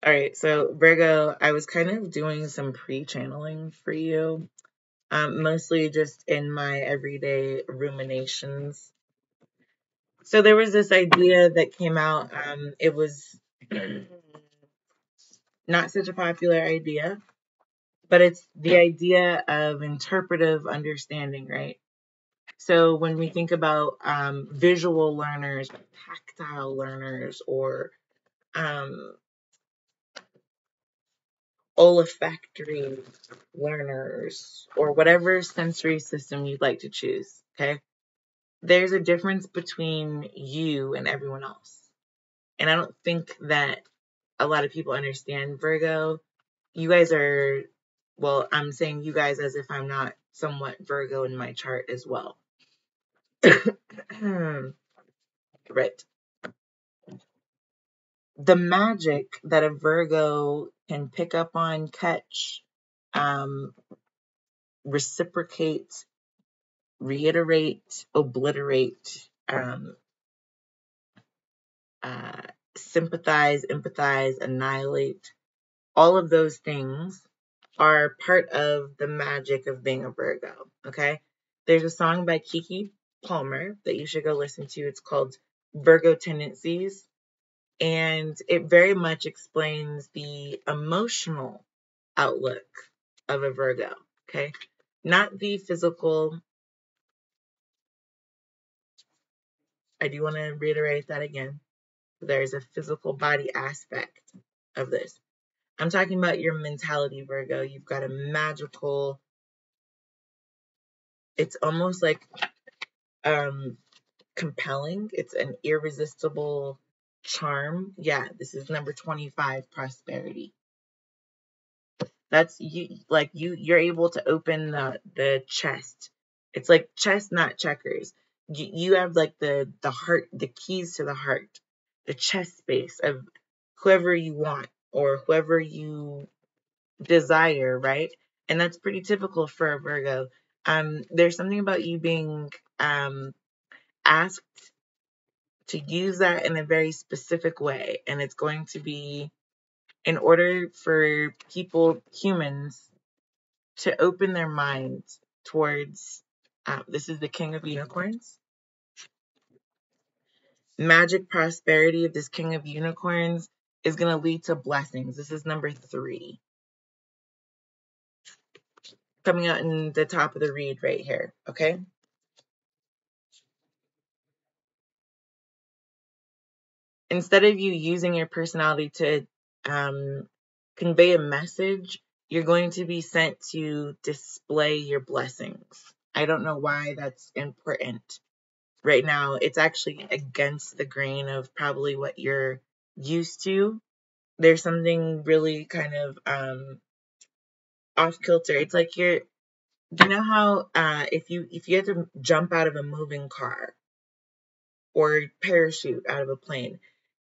All right, so Virgo, I was kind of doing some pre-channeling for you, mostly just in my everyday ruminations. So there was this idea that came out. It was not such a popular idea, but it's the idea of interpretive understanding, right? So when we think about visual learners, tactile learners, or um, olfactory learners, or whatever sensory system you'd like to choose, okay? There's a difference between you and everyone else. And I don't think that a lot of people understand Virgo. You guys are, well, I'm saying you guys as if I'm not somewhat Virgo in my chart as well. Right. The magic that a Virgo can pick up on, catch, um, reciprocate, reiterate, obliterate, uh, sympathize, empathize, annihilate, all of those things are part of the magic of being a Virgo. Okay. There's a song by Kiki Palmer that you should go listen to. It's called Virgo Tendencies. And it very much explains the emotional outlook of a Virgo. Okay. Not the physical. I do want to reiterate that again. There's a physical body aspect of this. I'm talking about your mentality, Virgo. You've got a magical, it's almost like compelling. It's an irresistible charm. Yeah, this is number 25, prosperity. That's you, like you're able to open the chest. It's like chess, not checkers. You have like the heart, the keys to the heart, the chest space of whoever you want or whoever you desire, right? And that's pretty typical for a Virgo. There's something about you being asked to use that in a very specific way, and it's going to be in order for people, humans, to open their minds towards. This is the King of Unicorns. Magic prosperity of this King of Unicorns is going to lead to blessings. This is number 3. Coming out in the top of the read right here, okay? Instead of you using your personality to convey a message, you're going to be sent to display your blessings. I don't know why that's important right now. It's actually against the grain of probably what you're used to. There's something really kind of off kilter. It's like you know how if you had to jump out of a moving car or parachute out of a plane,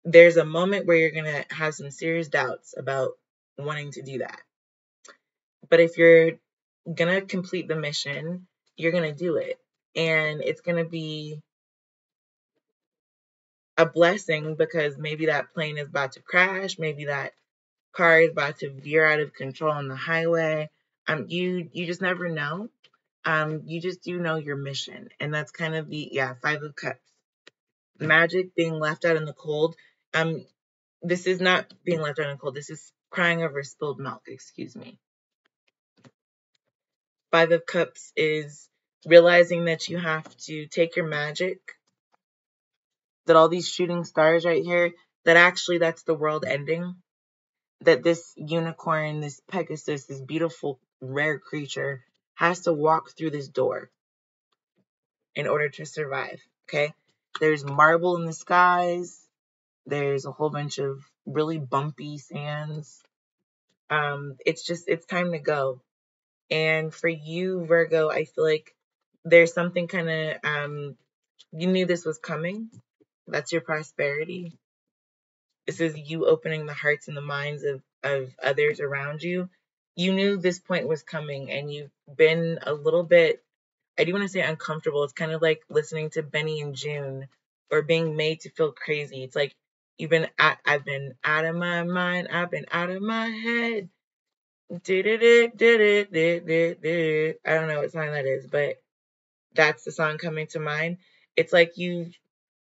there's a moment where you're going to have some serious doubts about wanting to do that. But if you're going to complete the mission, you're going to do it. And it's going to be a blessing because maybe that plane is about to crash. Maybe that car is about to veer out of control on the highway. You just never know. You just do know your mission. And that's kind of the, 5 of Cups. Magic being left out in the cold. This is not being left out in the cold. This is crying over spilled milk, excuse me. 5 of Cups is realizing that you have to take your magic, that all these shooting stars right here, that actually that's the world ending. That this unicorn, this Pegasus, this beautiful rare creature has to walk through this door in order to survive, okay? There's marble in the skies. There's a whole bunch of really bumpy sands. It's time to go. And for you, Virgo, I feel like there's something kind of, you knew this was coming. That's your prosperity. This is you opening the hearts and the minds of others around you. You knew this point was coming and you've been a little bit, I do want to say uncomfortable. It's kind of like listening to Benny and June or being made to feel crazy. It's like I've been out of my mind. I've been out of my head. Did it, did it, did it. I don't know what song that is, but that's the song coming to mind. It's like you've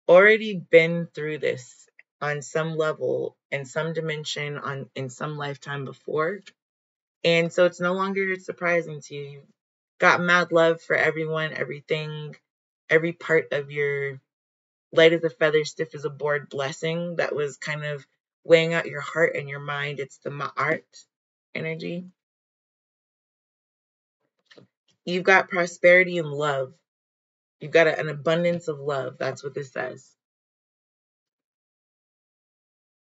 already been through this on some level, in some dimension, in some lifetime before. And so it's no longer surprising to you. You've got mad love for everyone, everything, every part of your light as a feather, stiff as a board blessing that was kind of weighing out your heart and your mind. It's the Ma'at energy. You've got prosperity and love. You've got an abundance of love. That's what this says.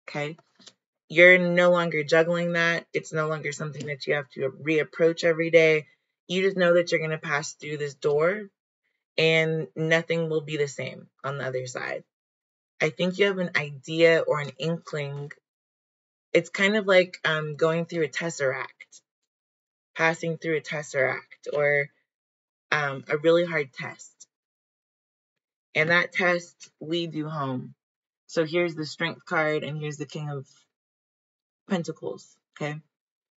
Okay. You're no longer juggling that. It's no longer something that you have to reapproach every day. You just know that you're going to pass through this door and nothing will be the same on the other side. I think you have an idea or an inkling. It's kind of like going through a tesseract, passing through a tesseract, or a really hard test. And that test leads you home. So here's the Strength card, and here's the King of Pentacles. Okay.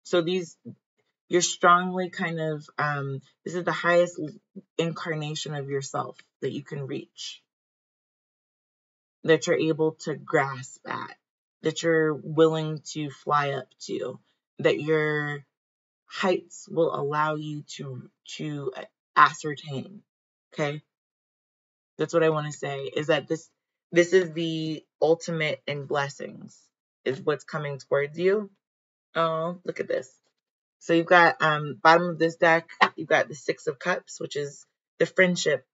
So you're strongly kind of, this is the highest incarnation of yourself that you can reach, that you're able to grasp at, that you're willing to fly up to, that your heights will allow you to ascertain. Okay. That's what I want to say, is that this is the ultimate in blessings, is what's coming towards you. Oh, look at this. So you've got bottom of this deck, you've got the Six of Cups, which is the friendship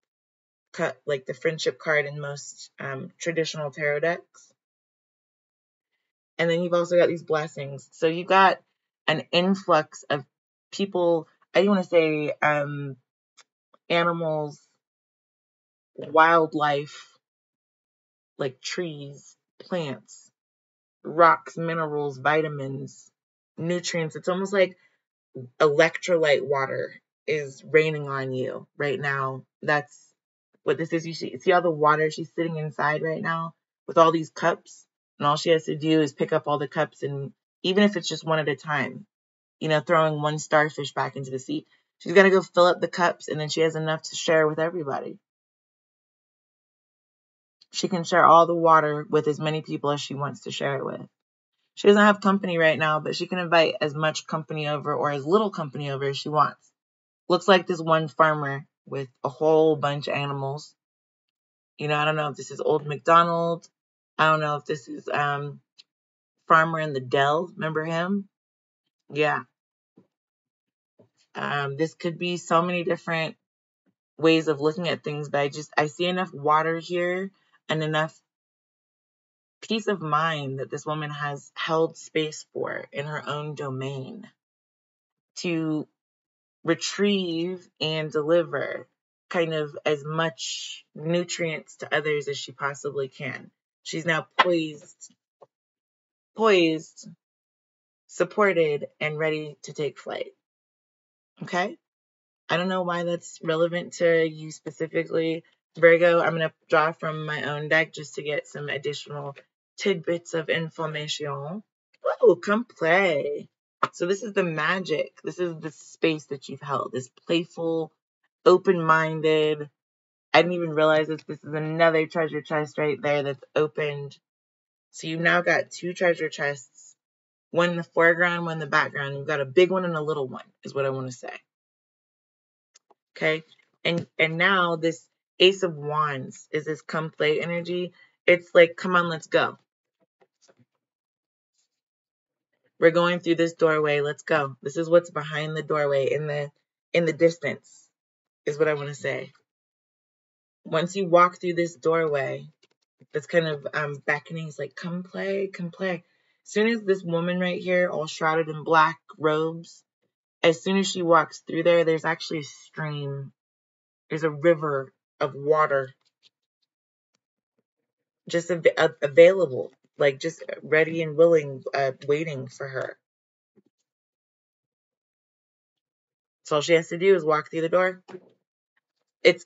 cut, like the friendship card in most traditional tarot decks. And then you've also got these blessings. So you've got an influx of people. I don't want to say animals, wildlife, like trees, plants, rocks, minerals, vitamins, nutrients. It's almost like electrolyte water is raining on you right now. That's what this is. You see all the water she's sitting inside right now with all these cups, and all she has to do is pick up all the cups, and even if it's just one at a time, throwing one starfish back into the sea, she's gonna go fill up the cups, and then she has enough to share with everybody. She can share all the water with as many people as she wants to share it with. She doesn't have company right now, but she can invite as much company over or as little company over as she wants. Looks like this one farmer with a whole bunch of animals. I don't know if this is Old MacDonald. I don't know if this is Farmer in the Dell. Remember him? Yeah. This could be so many different ways of looking at things, but I see enough water here and enough peace of mind that this woman has held space for in her own domain to retrieve and deliver kind of as much nutrients to others as she possibly can. She's now poised, supported, and ready to take flight. Okay? I don't know why that's relevant to you specifically, Virgo. I'm going to draw from my own deck just to get some additional tidbits of information. Oh, come play. So this is the magic. This is the space that you've held, this playful, open-minded. I didn't even realize this. This is another treasure chest right there that's opened. So you've now got two treasure chests, one in the foreground, one in the background. You've got a big one and a little one, is what I want to say. Okay? And now this Ace of Wands is this come play energy. It's like, come on, let's go. We're going through this doorway. Let's go. This is what's behind the doorway in the distance, is what I want to say. Once you walk through this doorway, that's kind of beckoning. It's like, come play, come play. As soon as this woman right here, all shrouded in black robes, as soon as she walks through there, there's actually a stream. There's a river of water just available, like just ready and willing, waiting for her. So all she has to do is walk through the door. It's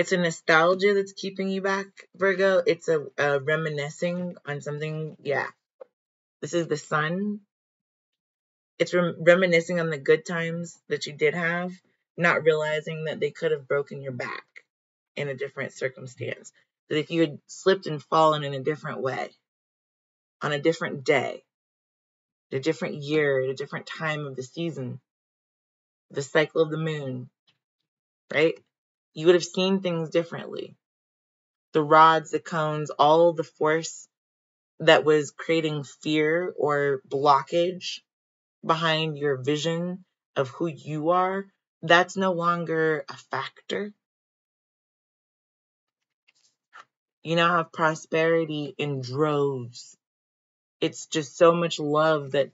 It's a nostalgia that's keeping you back, Virgo. It's a reminiscing on something. Yeah. This is the sun. It's reminiscing on the good times that you did have, not realizing that they could have broken your back in a different circumstance. That if you had slipped and fallen in a different way, on a different day, a different year, at a different time of the season, the cycle of the moon, right? You would have seen things differently. The rods, the cones, all the force that was creating fear or blockage behind your vision of who you are, that's no longer a factor. You now have prosperity in droves. It's just so much love that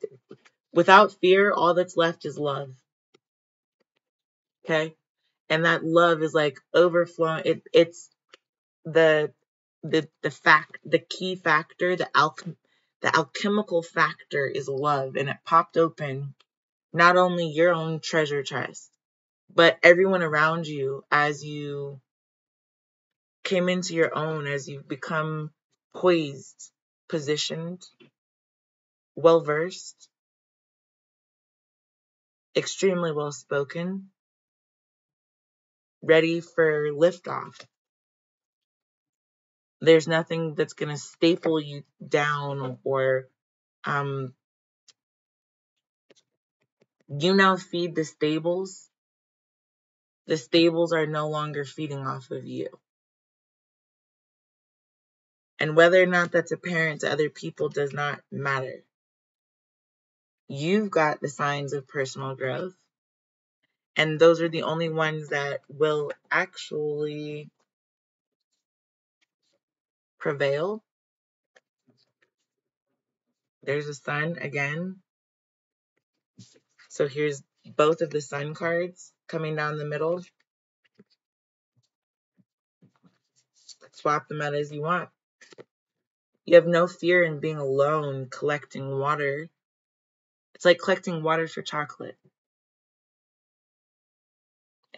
without fear, all that's left is love. Okay? And that love is like overflowing. It's the key factor, the alchemical factor is love, and it popped open not only your own treasure chest, but everyone around you as you came into your own, as you've become poised, positioned, well versed, extremely well spoken, ready for liftoff. There's nothing that's going to staple you down or you now feed the stables. The stables are no longer feeding off of you. And whether or not that's apparent to other people does not matter. You've got the signs of personal growth. And those are the only ones that will actually prevail. There's a sun again. So here's both of the sun cards coming down the middle. Swap them out as you want. You have no fear in being alone collecting water. It's like collecting water for chocolate.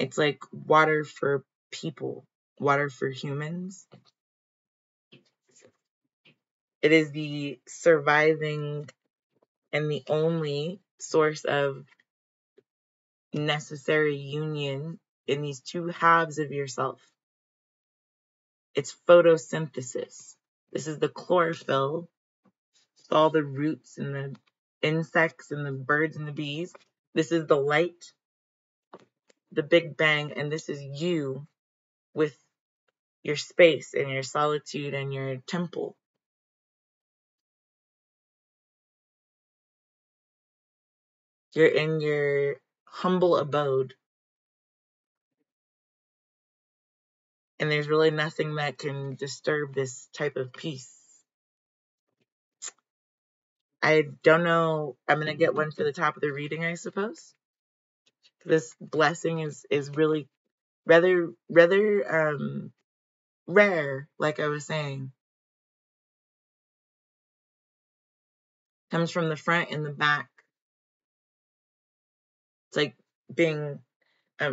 It's like water for people, water for humans. It is the surviving and the only source of necessary union in these two halves of yourself. It's photosynthesis. This is the chlorophyll, all the roots and the insects and the birds and the bees. This is the light, the Big Bang, and this is you with your space and your solitude and your temple. You're in your humble abode. And there's really nothing that can disturb this type of peace. I don't know. I'm going to get one for the top of the reading, I suppose. This blessing is really rather rare, like I was saying. Comes from the front and the back. It's like being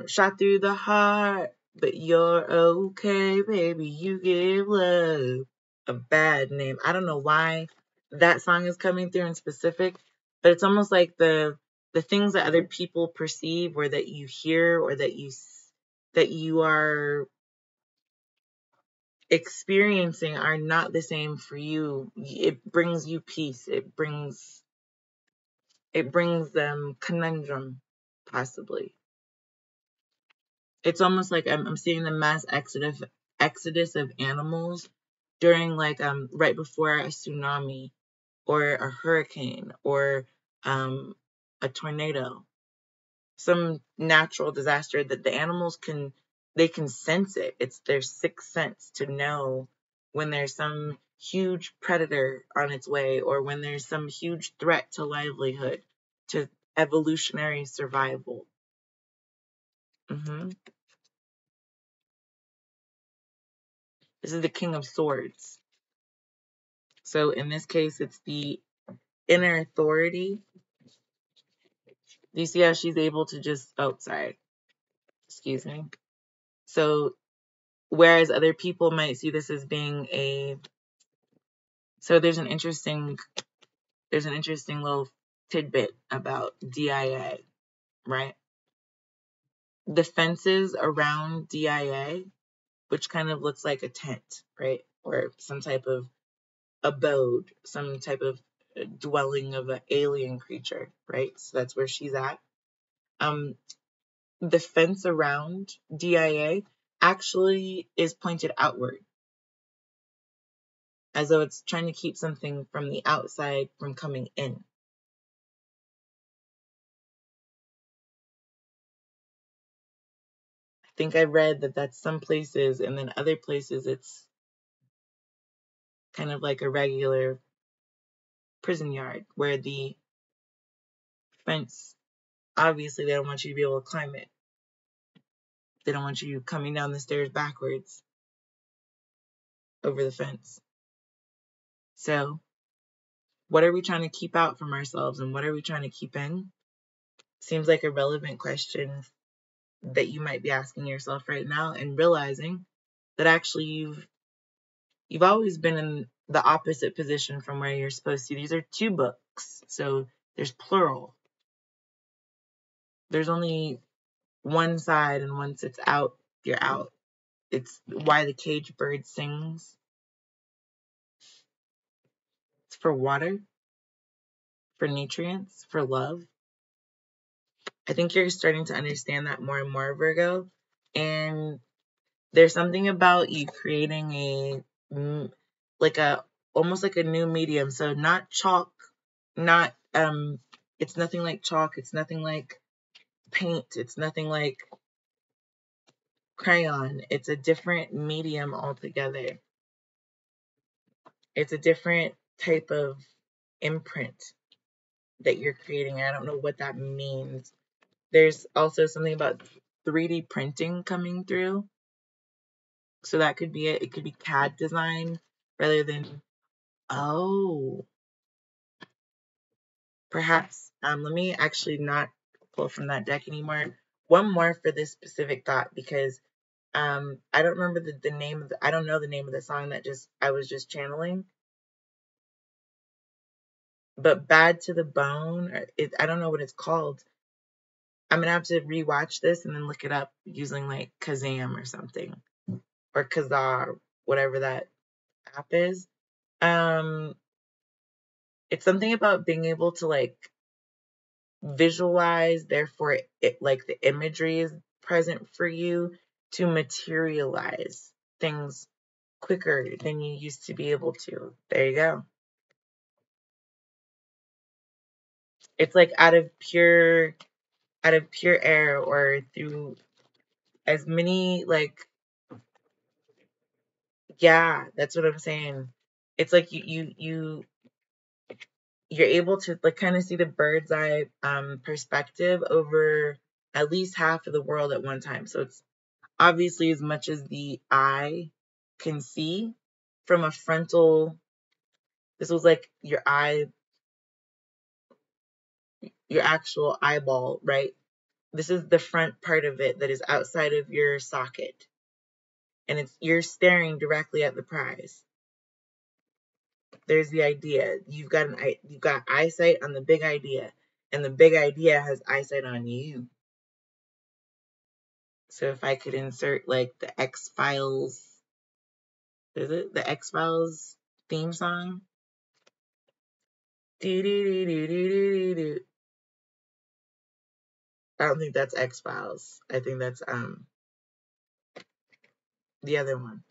shot through the heart, but you're okay, baby. You give love a bad name. I don't know why that song is coming through in specific, but it's almost like the things that other people perceive or that you hear or that you are experiencing are not the same for you. It brings you peace. It brings them conundrum, possibly. It's almost like I'm seeing the mass exodus of animals during like right before a tsunami or a hurricane or a tornado, some natural disaster that the animals can sense it. It's their sixth sense to know when there's some huge predator on its way or when there's some huge threat to livelihood, to evolutionary survival. This is the King of Swords. So in this case, it's the inner authority. Do you see how she's able to just, oh, sorry. Excuse me. So Whereas other people might see this as being so there's an interesting little tidbit about DIA, right? The fences around DIA, which kind of looks like a tent, right? Or some type of abode, some type of dwelling of an alien creature, right? So that's where she's at. The fence around DIA actually is pointed outward, as though it's trying to keep something from the outside from coming in. I think I read that that's some places, and then other places it's kind of like a regular prison yard where the fence, obviously they don't want you to be able to climb it. They don't want you coming down the stairs backwards over the fence. So what are we trying to keep out from ourselves, and what are we trying to keep in? Seems like a relevant question that you might be asking yourself right now, and realizing that actually you've always been in the opposite position from where you're supposed to. These are two books, so there's plural. There's only one side, and once it's out, you're out. It's why the caged bird sings. It's for water, for nutrients, for love. I think you're starting to understand that more and more, Virgo. And there's something about you creating almost like a new medium. So not chalk, not it's nothing like chalk, it's nothing like paint, it's nothing like crayon. It's a different medium altogether. It's a different type of imprint that you're creating. I don't know what that means. There's also something about 3D printing coming through. So that could be it. It could be CAD design rather than, perhaps. Let me actually not pull from that deck anymore. One more for this specific thought, because I don't remember the name of I don't know the name of the song that I was just channeling. But Bad to the Bone, I don't know what it's called. I'm gonna have to rewatch this and then look it up using like Kazam or something, or Kazaa, whatever that app is. It's something about being able to like visualize, therefore it like the imagery is present for you to materialize things quicker than you used to be able to. There you go. It's like out of pure air, or through as many like, yeah, that's what I'm saying. It's like you're able to like kind of see the bird's eye perspective over at least half of the world at one time. So it's obviously as much as the eye can see from a frontal. This was like your eye, your actual eyeball, right? This is the front part of it that is outside of your socket, and you're staring directly at the prize. There's the idea. You've got eyesight on the big idea, and the big idea has eyesight on you. So if I could insert like the X-Files, is it the X-Files theme song? Do do do do do do do. I don't think that's X-Files. I think that's the other one.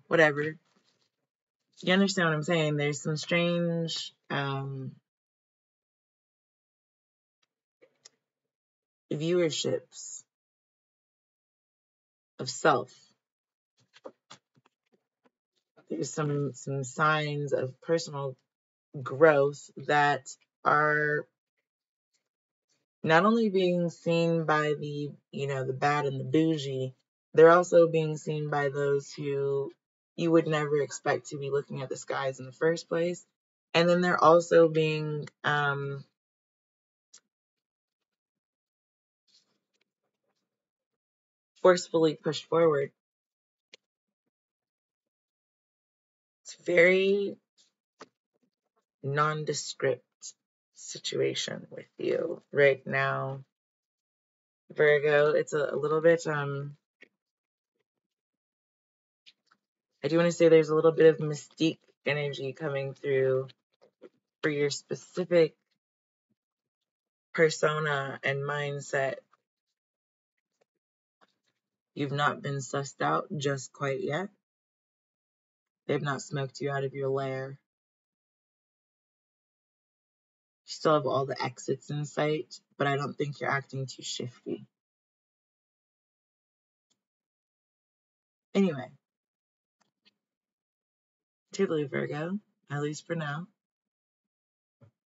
Whatever. You understand what I'm saying? There's some strange viewerships of self. There's some signs of personal growth that are not only being seen by the bad and the bougie, they're also being seen by those who you would never expect to be looking at the skies in the first place. And then they're also being forcefully push forward. It's very nondescript situation with you right now, Virgo. It's a little bit, I do want to say there's a little bit of mystique energy coming through for your specific persona and mindset. You've not been sussed out just quite yet. They've not smoked you out of your lair. You still have all the exits in sight, but I don't think you're acting too shifty. Anyway, toodaloo, Virgo, at least for now.